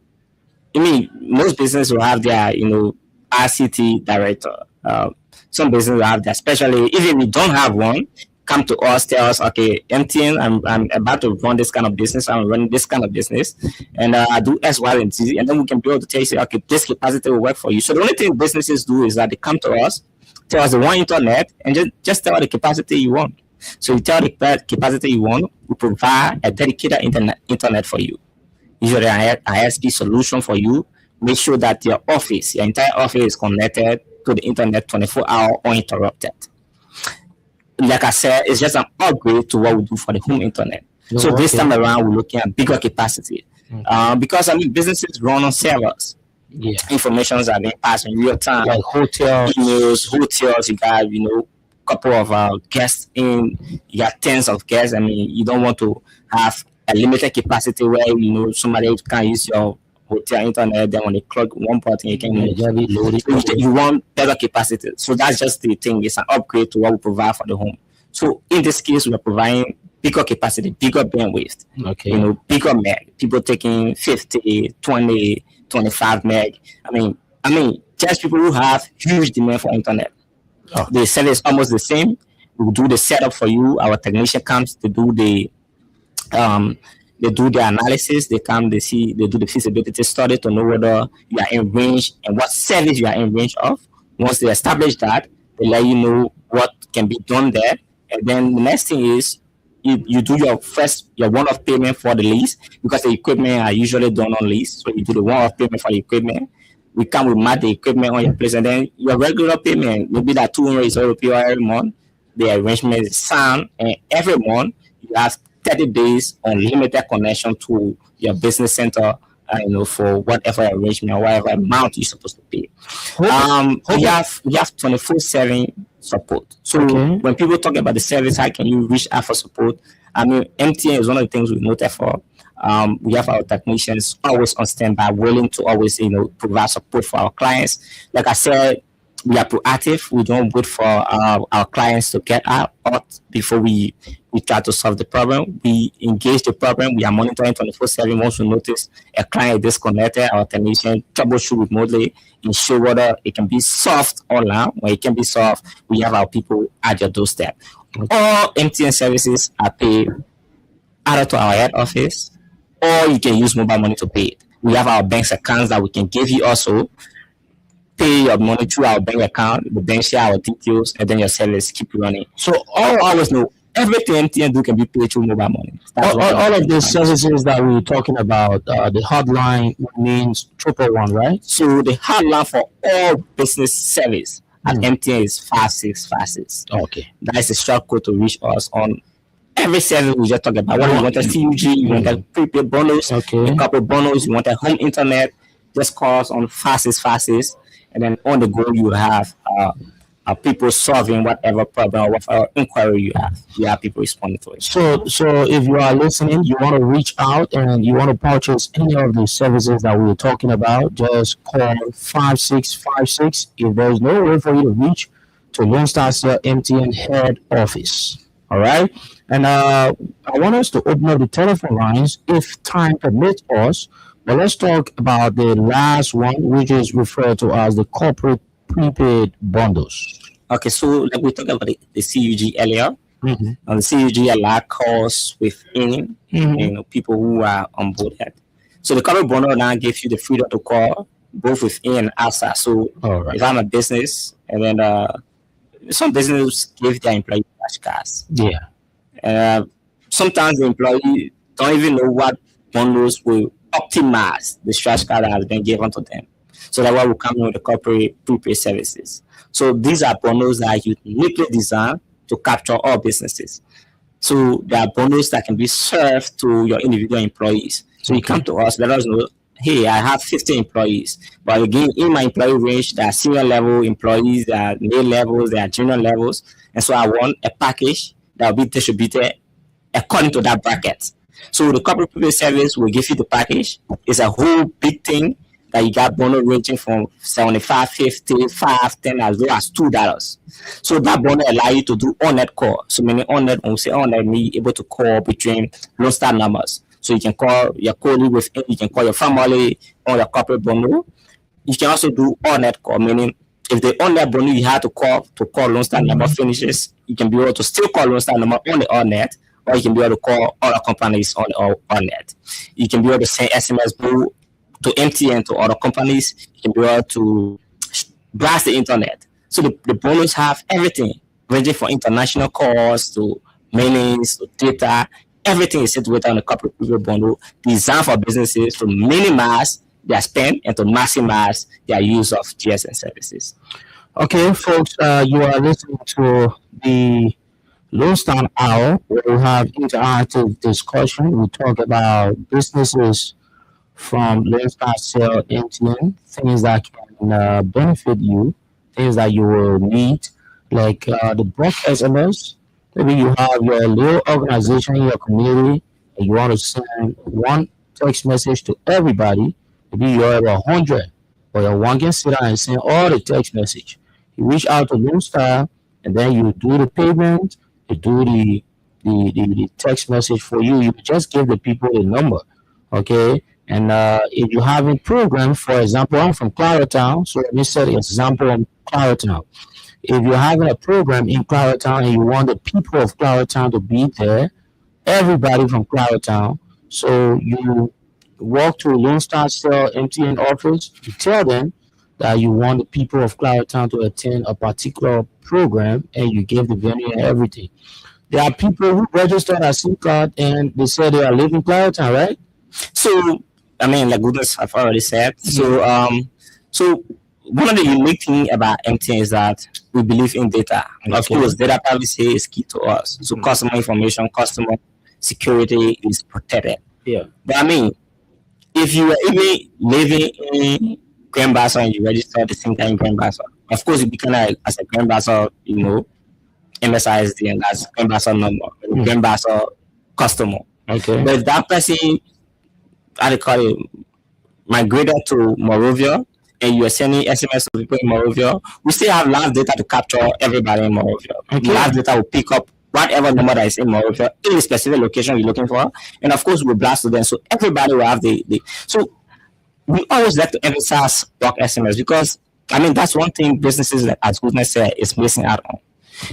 [SPEAKER 6] Most businesses will have their, RCT director. Some businesses will have that. Especially if we don't have one, come to us, tell us, okay, MTN, I'm about to run this kind of business. I'm running this kind of business, and I do X, Y, and Z, and then we can be able to tell you, okay, this capacity will work for you. So the only thing businesses do is that they come to us, tell us the one internet, and just tell us the capacity you want. So you tell the capacity you want, we provide a dedicated internet for you. Usually an ISP solution for you. Make sure that your entire office is connected to the internet 24-hour uninterrupted. Like I said, it's just an upgrade to what we do for the home internet. So this time around, we're looking at bigger capacity. Because businesses run on servers.
[SPEAKER 5] Yeah.
[SPEAKER 6] Informations are being passed in real time.
[SPEAKER 5] Like hotels.
[SPEAKER 6] Emails, hotels, you got, couple of guests in, you got tens of guests. You don't want to have a limited capacity where somebody can use your hotel internet, then when they plug one button you can load it. You want better capacity. So that's just the thing. It's an upgrade to what we provide for the home. So in this case, we're providing bigger capacity, bigger bandwidth.
[SPEAKER 5] Okay.
[SPEAKER 6] Bigger meg. People taking 50, 20, 25 meg. Just people who have huge demand for internet. The service is almost the same. We'll do the setup for you. Our technician comes to do the analysis. They do the feasibility study to know whether you are in range and what service you are in range of. Once they establish that, They let you know what can be done there. And then the next thing is you do your one-off payment for the lease, because the equipment are usually done on lease. So you do the one-off payment for the equipment. We come with mat the equipment on your place, and then your regular payment, maybe that 200 is all pay every month. The arrangement is signed, and every month you have 30 days unlimited connection to your business center, for whatever arrangement, whatever amount you're supposed to pay. We have 24/7 support. So when people talk about the service, how can you reach out for support? I mean, MTN is one of the things we noted for. We have our technicians always on standby, willing to always, provide support for our clients. Like I said, we are proactive. We don't wait for our clients to get out before we try to solve the problem. We engage the problem. We are monitoring 24/7. Once we notice a client disconnected, our technician troubleshoot remotely, ensure whether it can be solved online. When it can be solved, we have our people at your doorstep. All MTN services are paid either to our head office, or you can use mobile money to pay it. We have our bank accounts that we can give you also. Pay your money through our bank account, the bank share our details, and then your service keep running. So always know everything MTN do can be paid through mobile money.
[SPEAKER 5] All of the services that we're talking about, the hotline means 111, right?
[SPEAKER 6] So the hotline for all business service at MTN is 5656.
[SPEAKER 5] Okay.
[SPEAKER 6] That is the short code to reach us on every service we just talked about. Whether you want a CUG, you want a prepaid bonus, a couple bonus, you want a home internet, just call us on fastest. And then on the go, you have people solving whatever problem or whatever inquiry you have. You have people responding to it.
[SPEAKER 5] So if you are listening, you want to reach out and you want to purchase any of the services that we were talking about, just call 5656. If there's no way for you to reach to Lonestar Mtn head office. All right. And I want us to open up the telephone lines if time permits us. But let's talk about the last one, which is referred to as the corporate prepaid bundles.
[SPEAKER 6] Okay, so like we talked about the CUG earlier. On the CUG, allow calls within, people who are onboarded. So the corporate bundle now gives you the freedom to call both within and outside. So if I'm a business, and then some businesses give their employee cash cards.
[SPEAKER 5] Yeah.
[SPEAKER 6] Sometimes the employee don't even know what bundles will optimize the scratch card that has been given to them. So that's why we come in with the corporate prepaid services. So these are bundles that are uniquely designed to capture all businesses. So there are bundles that can be served to your individual employees. So you come to us, let us know, hey, I have 50 employees. But again, in my employee range, there are senior level employees, there are mid levels, there are junior levels. And so I want a package that will be distributed according to that bracket. So the corporate prepaid service will give you the package. It's a whole big thing that you got bundle ranging from $75, $50, $5, $10, as low as $2. So that bundle allow you to do on-net call. So meaning on-net, when we say on-net, mean able to call between Lonestar numbers. So you can call your colleague within, you can call your family on your corporate bundle. You can also do on-net call, meaning if the on-net bundle you have to call Lonestar number finishes, you can be able to still call Lonestar number on the on-net, or you can be able to call other companies on net. You can be able to send SMS bill to MTN to other companies. You can be able to browse the internet. So the bundles have everything, ranging from international calls to mailings to data. Everything is situated on the corporate prepaid bundle, designed for businesses to minimize their spend and to maximize their use of GSM services.
[SPEAKER 5] Okay, folks, you are listening to the Lonestar Hour, where we have interactive discussion. We talk about businesses from Lonestar Mtn, things that can benefit you, things that you will need, like the bulk SMS. Maybe you have your little organization in your community and you want to send one text message to everybody. Maybe you have 100, or your one can sit down and send all the text message. You reach out to Lonestar, and then you do the payment. You do the text message for you. You just give the people the number, okay? And if you have a program, for example, I'm from Claratown, so let me set an example on Claratown. If you're having a program in Claratown and you want the people of Claratown to be there, everybody from Claratown, so you walk to Lonestar Mtn office, you tell them that you want the people of Claratown to attend a particular program and you give the venue and everything. There are people who registered a SIM card and they say they are living Clarendon, right?
[SPEAKER 6] So, I mean, like goodness, I've already said. So one of the unique thing about MTN is that we believe in data. And of course, data privacy is key to us. So customer information, customer security is protected.
[SPEAKER 5] Yeah.
[SPEAKER 6] But I mean, if you were even living in Grand Bassa and you register at the same time in Grand Bassa, of course, you become as a Grand Bassa, MSISD, and that's Grand Bassa number, Grand Bassa customer.
[SPEAKER 5] Okay.
[SPEAKER 6] But if that person, how they call it, migrated to Morovia, and you are sending SMS to people in Morovia, we still have live data to capture everybody in Morovia.
[SPEAKER 5] Okay.
[SPEAKER 6] Live data will pick up whatever number that is in Morovia in the specific location you're looking for, and of course we'll blast to them. So everybody will have the. So we always like to emphasize bulk SMS because I mean that's one thing businesses like as goodness said is missing out on.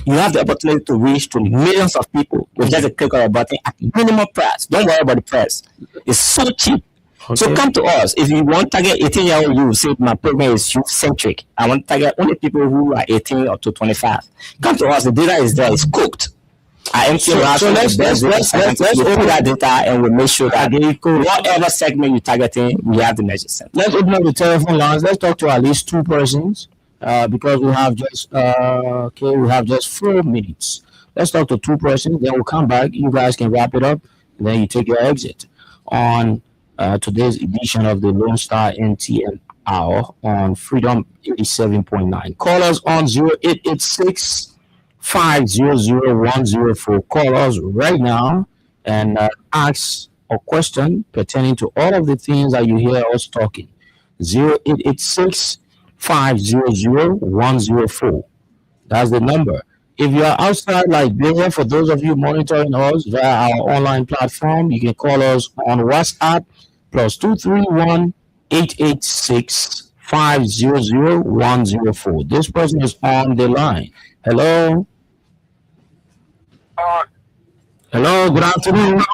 [SPEAKER 6] You have the opportunity to reach to millions of people with just a click of a button at minimum price. Don't worry about the price; it's so cheap. Okay. So come to us. If you want to target 18-year-old you, say my program is youth-centric. I want to target only people who are 18 up to 25. Come to us. The data is there. It's cooked. So let's open that data and we'll make sure that whatever segment you're targeting, we have the measures.
[SPEAKER 5] Let's open up the telephone lines. Let's talk to at least two persons because we have just 4 minutes. Let's talk to two persons. Then we'll come back. You guys can wrap it up. And then you take your exit on today's edition of the Lonestar Mtn Hour on Freedom 87.9. Call us on 0886 500-104. Call us right now and ask a question pertaining to all of the things that you hear us talking. 0886 500-104. That's the number. If you are outside Liberia, for those of you monitoring us via our online platform, you can call us on WhatsApp +231 886 500-104. This person is on the line. Hello. Hello. Good afternoon.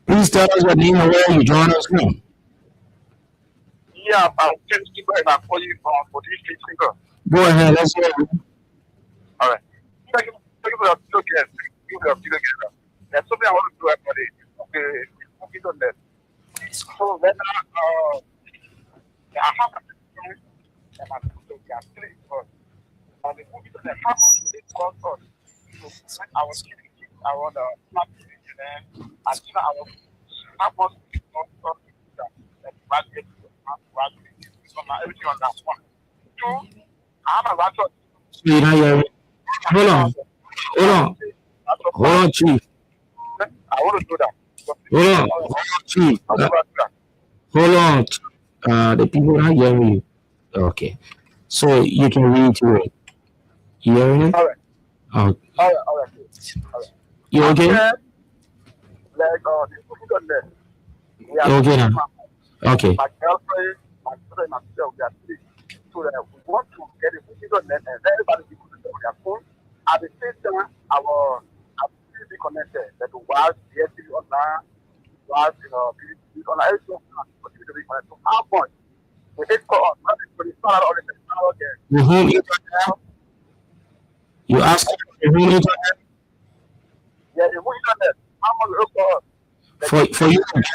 [SPEAKER 5] Please tell us your name and where you join us from.
[SPEAKER 7] Yeah, I'm James Kimber and I'm calling for this speaker.
[SPEAKER 5] Go ahead. Let's hear you.
[SPEAKER 7] All right. Thank you for your video. There's something I want to do about it. Okay, focus on that. So when I have a question that I'm going to get three first. And the focus on that, how much it cost us? So when I was giving it, I want to start giving them, and you know, I was, how much it cost us that budget, everything on that one. Two, I have a lot of.
[SPEAKER 5] Hold on, Chief.
[SPEAKER 7] I want to do that.
[SPEAKER 5] Hold on, Chief. Hold on. The people are hearing you. Okay. So you can read through it. You hearing it?
[SPEAKER 7] All right.
[SPEAKER 5] Oh.
[SPEAKER 7] All right.
[SPEAKER 5] You okay?
[SPEAKER 7] Like, the people on there.
[SPEAKER 5] You okay now? Okay.
[SPEAKER 7] My girlfriend, my brother, and myself, we are three. So that we want to get a focus on that and everybody be connected on their phone. At the same time, our be connected. That while the STV online, while be online, everything continue to be connected. So how much? We hit for us. We start out the again.
[SPEAKER 5] You ask for the home internet?
[SPEAKER 7] Yeah, the home internet. How much we look for us?
[SPEAKER 5] For you to get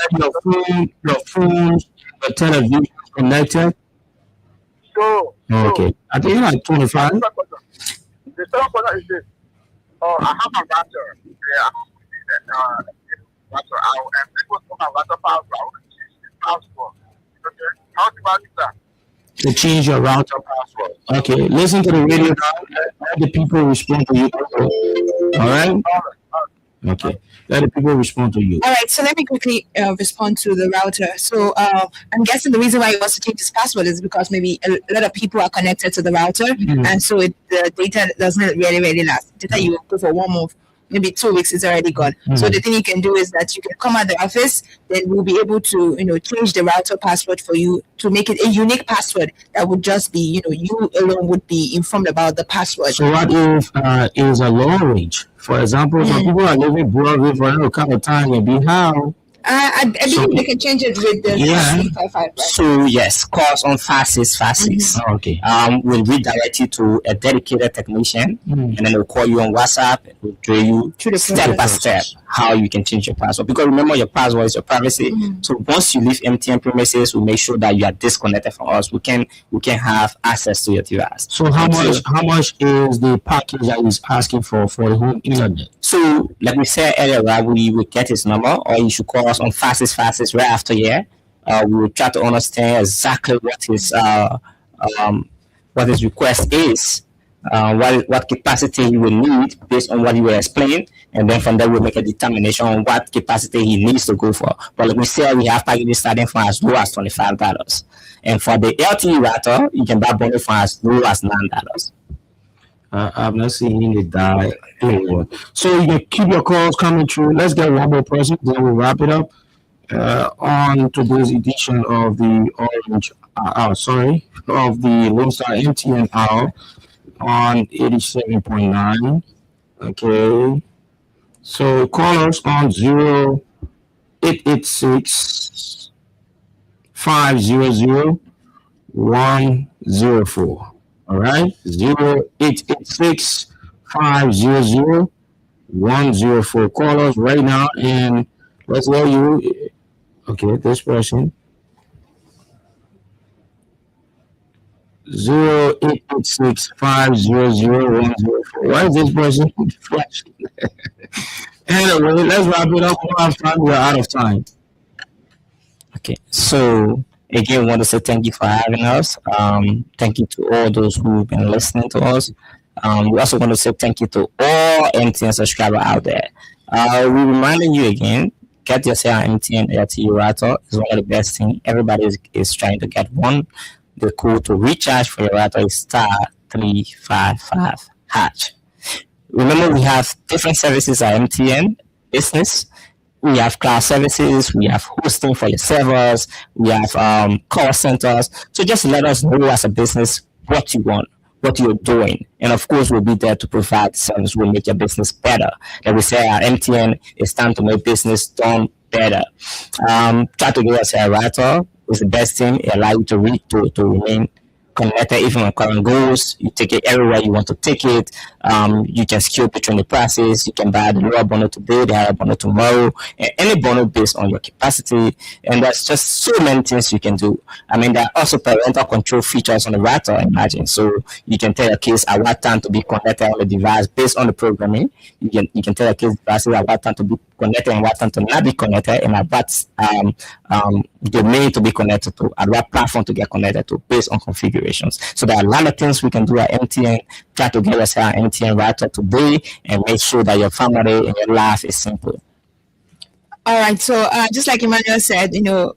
[SPEAKER 5] your phone, your television connected?
[SPEAKER 7] Sure.
[SPEAKER 5] Okay. I think you're like 25.
[SPEAKER 7] The second question is this. I have a router. Yeah, router. And people from my router password. I want to change the password. Okay. How do I do that?
[SPEAKER 5] To change your router password. Okay. Listen to the radio now. Let the people respond to you. All right? Okay. Let the people respond to you.
[SPEAKER 4] All right, so let me quickly respond to the router. So I'm guessing the reason why he wants to change his password is because maybe a lot of people are connected to the router, and so the data doesn't really last. Data you go for 1 month, maybe 2 weeks, it's already gone. So the thing you can do is that you can come at the office, then we'll be able to change the router password for you to make it a unique password that would just be you alone would be informed about the password.
[SPEAKER 5] So what if is a long range? For example, some people are living broadly for a kind of time and be how
[SPEAKER 4] I believe they can change it with the
[SPEAKER 6] Yeah.
[SPEAKER 4] 355, right?
[SPEAKER 6] So yes, calls on fastest.
[SPEAKER 5] Okay.
[SPEAKER 6] Will redirect you to a dedicated technician,
[SPEAKER 5] Mm.
[SPEAKER 6] and then they'll call you on WhatsApp and will show you
[SPEAKER 4] Through the
[SPEAKER 6] step by step how you can change your password. Because remember, your password is your privacy. So once you leave MTN premises, we make sure that you are disconnected from us. We can have access to your device.
[SPEAKER 5] So how much is the package that he's asking for the home internet?
[SPEAKER 6] So, like we said earlier, right, we will get his number, or you should call us on fastest right after here. We will try to understand exactly what his request is, what capacity he will need based on what you will explain, and then from there we'll make a determination on what capacity he needs to go for. But like we said, we have packages starting from as low as $25, and for the LTE router, you can buy bundle from as low as $9.
[SPEAKER 5] I've not seen the die anywhere. So you can keep your calls coming through. Let's get one more person, then we'll wrap it up. On today's edition of the of the Lonestar Mtn Hour on 87.9. Okay. So call us on 0886 500 104. All right, 0886 500 104. Call us right now and let's let you. Okay, this person 0886 500 104. Why is this person flashing? Anyway, let's wrap it up. We don't have time. We're out of time.
[SPEAKER 6] Okay, so again, we want to say thank you for having us. Thank you to all those who've been listening to us. We also want to say thank you to all MTN subscribers out there. We're reminding you again, get yourself an MTN LTE router. It's one of the best things. Everybody is trying to get one. The code to recharge for your router is *355#. Remember, we have different services at MTN Business. We have cloud services, we have hosting for your servers, we have call centers. So just let us know as a business what you want, what you're doing. And of course, we'll be there to provide service. We'll make your business better. Like we say at MTN, it's time to make business done better. Try to give us a router. It's the best thing. It allows you to remain connected even when current goes. You take it everywhere you want to take it. You can scale between the prices. You can buy the lower bundle today, the higher bundle tomorrow, and any bundle based on your capacity. And there's just so many things you can do. I mean, there are also parental control features on the router, imagine. So you can tell your kids at what time to be connected on the device based on the programming. You can tell your kids devices at what time to be connected and what time to not be connected, and at what domain to be connected to, at what platform to get connected to based on configurations. So there are a lot of things we can do at MTN. Try to get us our MTN router today and make sure that your family and your life is simple.
[SPEAKER 4] All right. So just like Emmanuel said,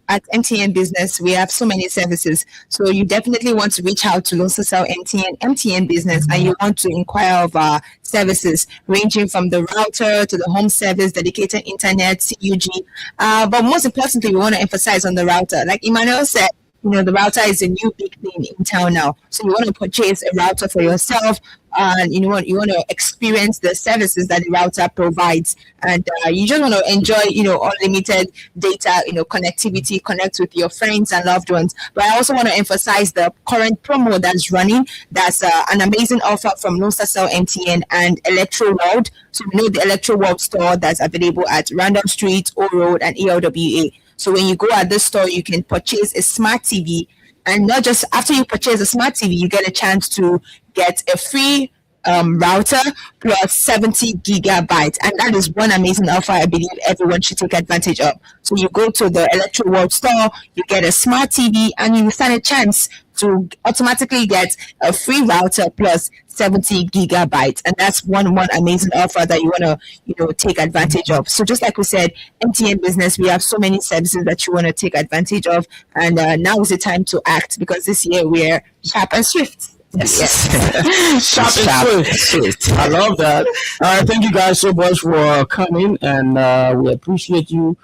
[SPEAKER 4] at MTN Business, we have so many services. So you definitely want to reach out to Lonestar MTN Business, and you want to inquire of our services ranging from the router to the home service, dedicated internet, CUG. But most importantly, we want to emphasize on the router. Like Emmanuel said, the router is a new big thing in town now. So you want to purchase a router for yourself, and you want to experience the services that the router provides, and you just want to enjoy unlimited data, connectivity, connect with your friends and loved ones. But I also want to emphasize the current promo that's running. That's an amazing offer from Lonestar Mtn and Electro World. So we know the Electro World store that's available at Random Street, O Road, and ELWA. So when you go at this store, you can purchase a smart TV, and not just after you purchase a smart TV, you get a chance to get a free router plus 70 gigabytes. And that is one amazing offer I believe everyone should take advantage of. So you go to the Electro World store, you get a smart TV, and you stand a chance to automatically get a free router plus 70 gigabytes. And that's one amazing offer that you want to take advantage of. So just like we said, MTN Business, we have so many services that you want to take advantage of, and now is the time to act, because this year we're sharp and swift.
[SPEAKER 6] Yes.
[SPEAKER 5] Sharp and swift. I love that. All right, thank you guys so much for coming, and we appreciate you.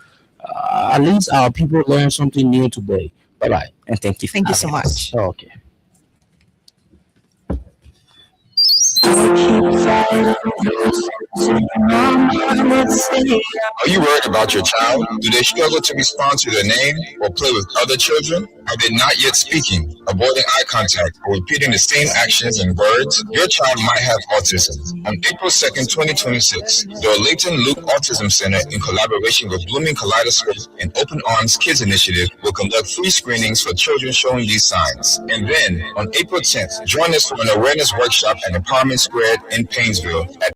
[SPEAKER 5] At least our people learned something new today. Bye bye,
[SPEAKER 6] And thank you.
[SPEAKER 4] Thank you so much.
[SPEAKER 5] okay.
[SPEAKER 3] Are you worried about your child? Do they struggle to respond to their name or play with other children? Are they not yet speaking, avoiding eye contact, or repeating the same actions and words? Your child might have autism. On April 2nd, 2026, the Leighton Luke Autism Center, in collaboration with Blooming Kaleidoscope and Open Arms Kids Initiative, will conduct free screenings for children showing these signs. And then, on April 10th, join us for an awareness workshop at Empowerment Squared in Painesville at